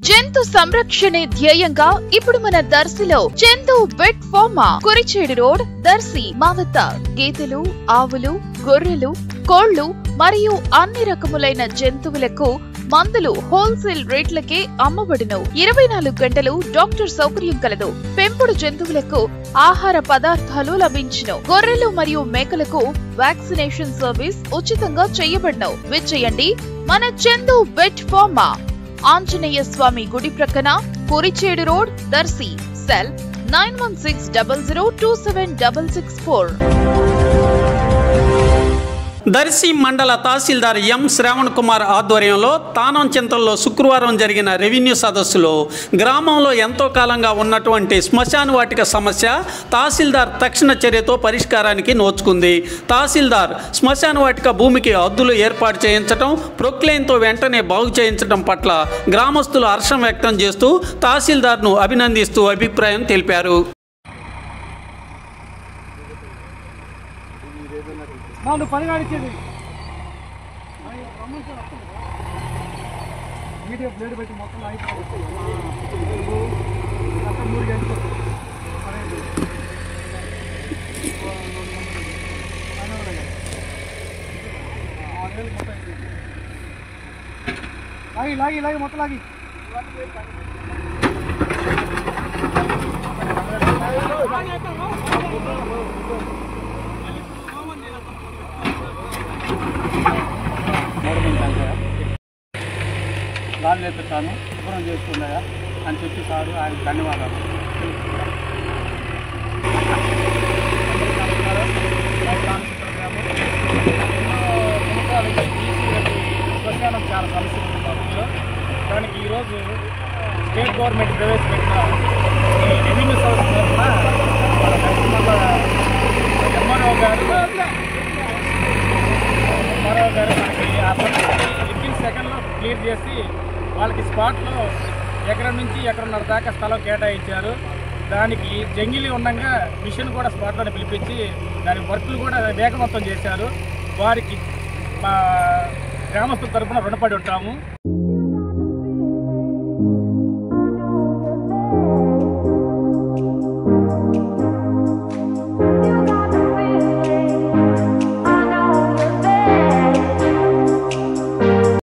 జంతు సంరక్షణే ధ్యేయంగా ఇప్పుడు మన దర్శిలో Chandu vet pharma Kurichedu road Darsi మా వద్ద గేదెలు, ఆవులు, గొర్రెలు, కోళ్లు మరియు అన్ని రకములైన జంతువులకు మందులు హోల్సేల్ రేట్లకే అమ్మబడును. 24 గంటలు డాక్టర్ సౌకర్యం కలదు. పెంపుడు జంతువులకు ఆహార పదార్థాలు లభించును. గొర్రెలు మరియు మేకలకు వ్యాక్సినేషన్ సర్వీస్ ఉచితంగా చేయబడును. విచ్చేయండి మన చందు వెట్ ఫార్మా, ఆంజనేయ స్వామి గుడి ప్రక్కన, కురిచేడు రోడ్, దర్శి. సెల్ 9160027664. దర్శి మండల తహసీల్దార్ ఎం శ్రావణ్ కుమార్ ఆధ్వర్యంలో తానం చింతల్లో శుక్రవారం జరిగిన రెవెన్యూ సదస్సులో గ్రామంలో ఎంతో కాలంగా ఉన్నటువంటి శ్మశాన వాటిక సమస్య తహసీల్దార్ తక్షణ చర్యతో పరిష్కారానికి నోచుకుంది. తహసీల్దార్ శ్మశాన వాటిక భూమికి హద్దులు ఏర్పాటు చేయించడం, ప్రొక్లైన్తో వెంటనే బాగు చేయించడం పట్ల గ్రామస్తులు హర్షం వ్యక్తం చేస్తూ తహసీల్దార్ను అభినందిస్తూ అభిప్రాయం తెలిపారు. లాగి మొత్తం లాగి లాలు లేపుతాను, శుభ్రం చేసుకున్నాయా అని చెప్పి సారు ఆయన ధన్యవాదాలు. శ్మశానం చాలా సమస్య ఉంది ప్రభుత్వంలో. దానికి ఈరోజు స్టేట్ గవర్నమెంట్ ప్రవేశపెట్టిన రెవెన్యూ సంస్థ తరఫున ఎంఆర్ఓ గారు మనకి ఆ సమస్యని వితిన్ సెకండ్లో క్లియర్ చేసి వాళ్ళకి స్పాట్లో ఎకరం నుంచి ఎకరన్నర దాకా స్థలం కేటాయించారు. దానికి జంగిలీ ఉండగా మిషన్ కూడా స్పాట్లోనే పిలిపించి దాని వర్కులు కూడా వేగవంతం చేశారు. వారికి మా గ్రామస్తుల తరఫున రుణపడి ఉంటాము.